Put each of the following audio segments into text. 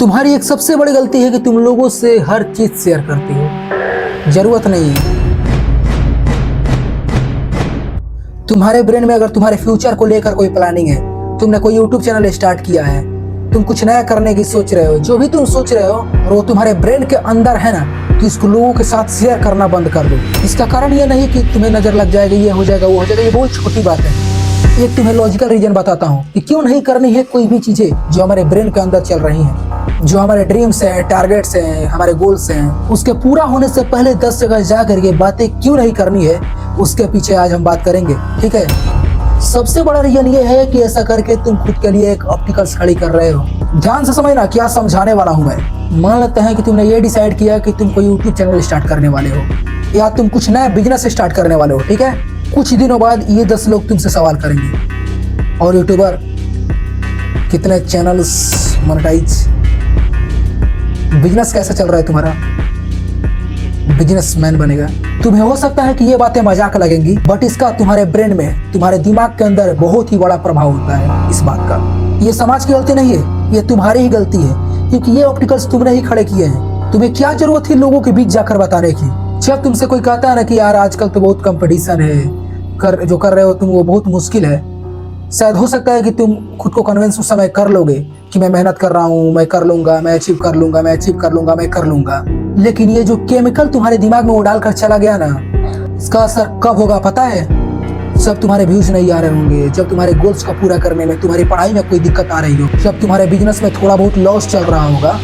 तुम्हारी एक सबसे बड़ी गलती है कि तुम लोगों से हर चीज शेयर करती हो, जरूरत नहीं है। तुम्हारे ब्रेन में अगर तुम्हारे फ्यूचर को लेकर कोई प्लानिंग है, तुमने कोई यूट्यूब चैनल स्टार्ट किया है, तुम कुछ नया करने की सोच रहे हो, जो भी तुम सोच रहे हो और वो तुम्हारे ब्रेन के अंदर है ना, तो इसको लोगों के साथ शेयर करना बंद कर दो। इसका कारण ये नहीं कि तुम्हें नजर लग जाएगा, ये हो जाएगा, वो हो जाएगा, ये बहुत छोटी बात है। एक तुम्हें लॉजिकल रीजन बताता हूँ कि क्यों नहीं करनी है कोई भी चीजें जो हमारे ब्रेन के अंदर चल रही हैं, जो हमारे ड्रीम्स हैं, टारगेट्स हैं, हमारे गोल्स हैं, उसके पूरा होने से पहले 10 जगह जा करके बातें क्यों नहीं करनी है, उसके पीछे आज हम बात करेंगे। ठीक है, सबसे बड़ा रीजन ये है कि ऐसा करके तुम खुद के लिए एक ऑप्टिकल्स खड़ी कर रहे हो। ध्यान से समझना क्या समझाने वाला हूँ मैं। मान लेते हैं कि तुमने ये डिसाइड किया कि तुम कोई यूट्यूब चैनल स्टार्ट करने वाले हो या तुम कुछ नया बिजनेस स्टार्ट करने वाले हो। ठीक है, कुछ दिनों बाद ये 10 लोग तुमसे सवाल करेंगे, और यूट्यूबर कितने चैनल्स मोनेटाइज, बिजनेस कैसा चल रहा है तुम्हारा, बिजनेसमैन बनेगा। तुम्हें हो सकता है कि ये बातें मजाक लगेंगी, बट इसका तुम्हारे ब्रेन में, तुम्हारे दिमाग के अंदर बहुत ही बड़ा प्रभाव होता है इस बात का। ये समाज की गलती नहीं है, ये तुम्हारी ही गलती है, क्योंकि ये ऑप्टिकल्स तुमने ही खड़े किए हैं। तुम्हें क्या जरूरत थी लोगों के बीच जाकर बताने की। जब तुमसे कोई कहता है ना कि यार आजकल तो बहुत कंपटीशन है, जो कर रहे हो तुम वो बहुत मुश्किल है, शायद हो सकता है कि तुम खुद को कन्विंस उस समय कर लोगे कि मैं मेहनत कर रहा हूँ, मैं कर लूंगा, मैं अचीव कर लूंगा, मैं अचीव कर लूंगा, मैं कर लूंगा। लेकिन ये जो केमिकल तुम्हारे दिमाग में वो डालकर चला गया ना, इसका असर कब होगा पता है? जब तुम्हारे व्यूज नहीं आ रहे होंगे, जब तुम्हारे गोल्स को पूरा करने में, तुम्हारी पढ़ाई में कोई दिक्कत आ रही हो, जब तुम्हारे बिजनेस में थोड़ा बहुत लॉस चल रहा होगा,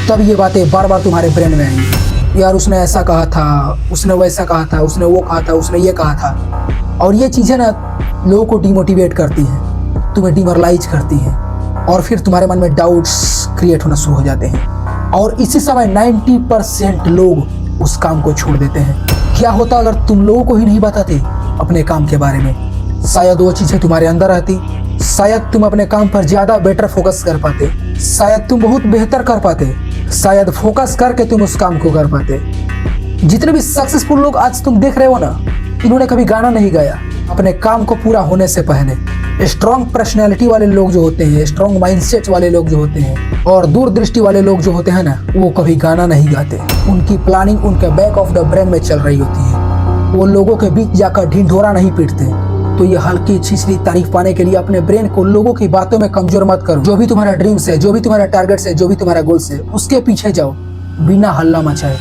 तब ये बातें बार बार तुम्हारे ब्रेन में आएंगी। यार उसने ऐसा कहा था, उसने वैसा कहा था, उसने वो कहा था, उसने ये कहा था। और ये चीजें ना लोगों को डिमोटिवेट करती हैं, तुम्हें डिमोरलाइज करती हैं, और फिर तुम्हारे मन में डाउट्स क्रिएट होना शुरू हो जाते हैं। और इसी समय 90% लोग उस काम को छोड़ देते हैं। क्या होता अगर तुम लोगों को ही नहीं बताते अपने काम के बारे में? शायद वो चीजें तुम्हारे अंदर आती, शायद तुम अपने काम पर ज्यादा बेटर फोकस कर पाते, शायद तुम बहुत बेहतर कर पाते, शायद फोकस करके तुम उस काम को कर पाते। जितने भी सक्सेसफुल लोग आज तुम देख रहे हो ना, इन्होंने कभी गाना नहीं गाया अपने काम को पूरा होने से पहले। स्ट्रॉन्ग पर्सनैलिटी वाले लोग जो होते हैं, स्ट्रॉन्ग माइंडसेट वाले लोग जो होते हैं, और दूरदृष्टि वाले लोग जो होते हैं ना, वो कभी गाना नहीं गाते। उनकी प्लानिंग उनके बैक ऑफ द ब्रेन में चल रही होती है। वो लोगों के बीच जाकर ढिंढोरा नहीं पीटते। तो ये हल्की छिछली तारीफ पाने के लिए अपने ब्रेन को लोगों की बातों में कमजोर मत करो। जो भी तुम्हारा ड्रीम्स है, जो भी तुम्हारा टारगेट्स है, जो भी तुम्हारा गोल्स है, उसके पीछे जाओ बिना हल्ला मचाए।